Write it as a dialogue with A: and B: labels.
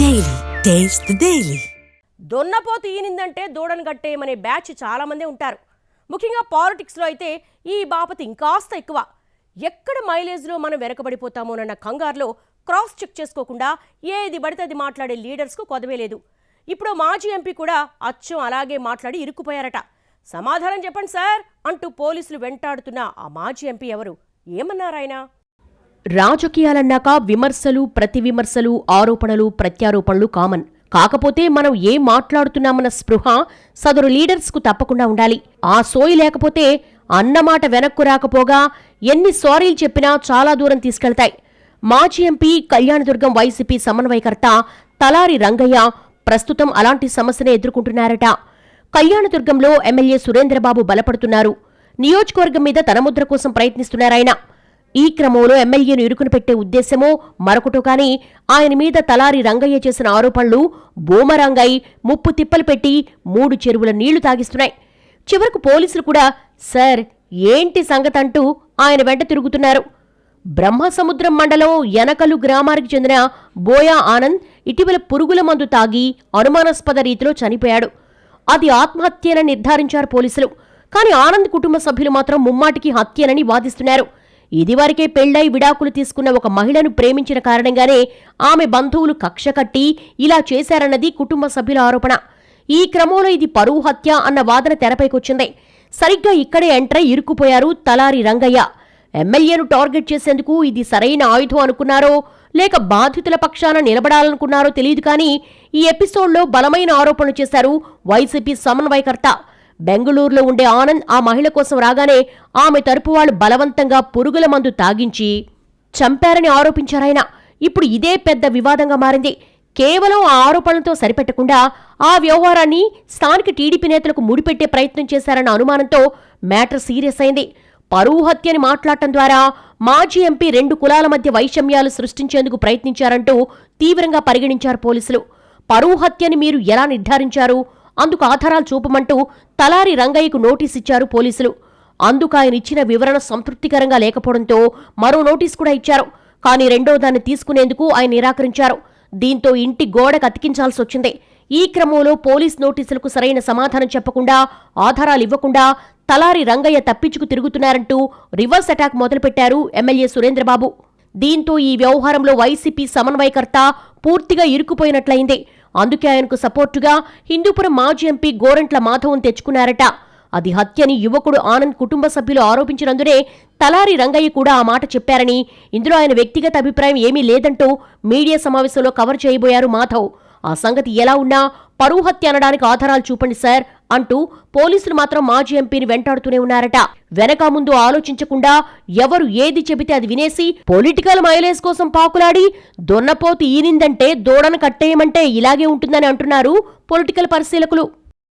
A: Daily taste the daily.
B: దొన్నపోతు ఈనిందంటే దూడను కట్టేయమనే బ్యాచ్ చాలామంది ఉంటారు. ముఖ్యంగా పాలిటిక్స్లో అయితే ఈ బాపతి ఇంకాస్త ఎక్కువ. ఎక్కడ మైలేజ్లో మనం వెనకబడిపోతామోనన్న కంగారులో క్రాస్ చెక్ చేసుకోకుండా ఏది పడితే అది మాట్లాడే లీడర్స్కు కొదవే లేదు. ఇప్పుడు మాజీ ఎంపీ కూడా అచ్చం అలాగే మాట్లాడి ఇరుక్కుపోయారట. సమాధానం చెప్పండి సార్ అంటూ పోలీసులు వెంటాడుతున్న ఆ మాజీ ఎంపీ ఎవరు, ఏమన్నారాయన? రాజకీయాలన్నాక విమర్శలు, ప్రతి విమర్శలు, ఆరోపణలు, ప్రత్యారోపణలు కామన్. కాకపోతే మనం ఏం మాట్లాడుతున్నామన్న స్పృహ సదరు లీడర్స్కు తప్పకుండా ఉండాలి. ఆ సోయి లేకపోతే అన్నమాట వెనక్కు రాకపోగా ఎన్ని సారీలు చెప్పినా చాలా దూరం తీసుకెళ్తాయి. మాజీ ఎంపీ కళ్యాణదుర్గం వైసీపీ సమన్వయకర్త తలారి రంగయ్య ప్రస్తుతం అలాంటి సమస్యనే ఎదుర్కొంటున్నారట. కళ్యాణదుర్గంలో ఎమ్మెల్యే సురేంద్రబాబు బలపడుతున్నారు. నియోజకవర్గం మీద తన ముద్ర కోసం ప్రయత్నిస్తున్నారాయన. ఈ క్రమంలో ఎమ్మెల్యేను ఇరుకును పెట్టే ఉద్దేశమో మరొకటో కానీ ఆయన మీద తలారి రంగయ్య చేసిన ఆరోపణలు బూమరాంగై ముప్పు తిప్పలు పెట్టి 3 చెరువుల నీళ్లు తాగిస్తున్నాయి. చివరకు పోలీసులు కూడా సార్ ఏంటి సంగతంటూ ఆయన వెంట తిరుగుతున్నారు. బ్రహ్మసముద్రం మండలం యనకలు గ్రామానికి చెందిన బోయా ఆనంద్ ఇటీవల పురుగుల మందు తాగి అనుమానాస్పద రీతిలో చనిపోయాడు. అది ఆత్మహత్యనని నిర్ధారించారు పోలీసులు. కానీ ఆనంద్ కుటుంబ సభ్యులు మాత్రం ముమ్మాటికి హత్యనని వాదిస్తున్నారు. ఇదివరకే పెళ్లై విడాకులు తీసుకున్న ఒక మహిళను ప్రేమించిన కారణంగానే ఆమె బంధువులు కక్ష కట్టి ఇలా చేశారన్నది కుటుంబ సభ్యుల ఆరోపణ. ఈ క్రమంలో ఇది పరువు హత్య అన్న వాదన తెరపైకొచ్చింది. సరిగ్గా ఇక్కడే ఎంట్రై ఇరుక్కుపోయారు తలారి రంగయ్య. ఎమ్మెల్యేను టార్గెట్ చేసేందుకు ఇది సరైన ఆయుధం అనుకున్నారో లేక బాధితుల పక్షాన నిలబడాలనుకున్నారో తెలియదు కానీ ఈ ఎపిసోడ్లో బలమైన ఆరోపణలు చేశారు వైసీపీ సమన్వయకర్త. బెంగళూరులో ఉండే ఆనంద్ ఆ మహిళ కోసం రాగానే ఆమె తరపు వాళ్లు బలవంతంగా పురుగుల మందు తాగించి చంపారని ఆరోపించారాయన. ఇప్పుడు ఇదే పెద్ద వివాదంగా మారింది. కేవలం ఆ ఆరోపణలతో సరిపెట్టకుండా ఆ వ్యవహారాన్ని స్థానిక టీడీపీ నేతలకు ముడిపెట్టే ప్రయత్నం చేశారన్న అనుమానంతో మ్యాటర్ సీరియస్ అయింది. పరువు హత్యని మాట్లాడటం ద్వారా మాజీ ఎంపీ 2 కులాల మధ్య వైషమ్యాలు సృష్టించేందుకు ప్రయత్నించారంటూ తీవ్రంగా పరిగణించారు పోలీసులు. పరువు హత్యని మీరు ఎలా నిర్ధారించారు, అందుకు ఆధారాలు చూపమంటూ తలారి రంగయ్యకు నోటీస్ ఇచ్చారు పోలీసులు. అందుకు ఆయన ఇచ్చిన వివరణ సంతృప్తికరంగా లేకపోవడంతో మరో నోటీస్ కూడా ఇచ్చారు. కానీ రెండో దాన్ని తీసుకునేందుకు ఆయన నిరాకరించారు. దీంతో ఇంటి గోడకు అతికించాల్సి వచ్చింది. ఈ క్రమంలో పోలీస్ నోటీసులకు సరైన సమాధానం చెప్పకుండా, ఆధారాలు ఇవ్వకుండా తలారి రంగయ్య తప్పించుకు తిరుగుతున్నారంటూ రివర్స్ అటాక్ మొదలుపెట్టారు ఎమ్మెల్యే సురేంద్రబాబు. దీంతో ఈ వ్యవహారంలో వైసీపీ సమన్వయకర్త పూర్తిగా ఇరుక్కుపోయినట్లయింది. అందుకే ఆయనకు సపోర్టుగా హిందూపురం మాజీ ఎంపీ గోరంట్ల మాధవన్ తెచ్చుకున్నారట. అది హత్యని యువకుడు ఆనంద్ కుటుంబ సభ్యులు ఆరోపించినందునే తలారి రంగయ్య కూడా ఆ మాట చెప్పారని, ఇందులో ఆయన వ్యక్తిగత అభిప్రాయం ఏమీ లేదంటూ మీడియా సమావేశంలో కవర్ చేయబోయారు మాధవ్. ఆ సంగతి ఎలా ఉన్నా పరువు హత్య అనడానికి ఆధారాలు చూపండి సార్ అంటూ పోలీసులు మాత్రం మాజీ ఎంపీని వెంటాడుతూనే ఉన్నారట. వెనక ముందు ఆలోచించకుండా ఎవరు ఏది చెబితే అది వినేసి పొలిటికల్ మైలేజ్ కోసం పాకులాడి దొన్నపోతు ఈనిందంటే దూడను కట్టేయమంటే ఇలాగే ఉంటుందని అంటున్నారు పొలిటికల్ పరిశీలకులు.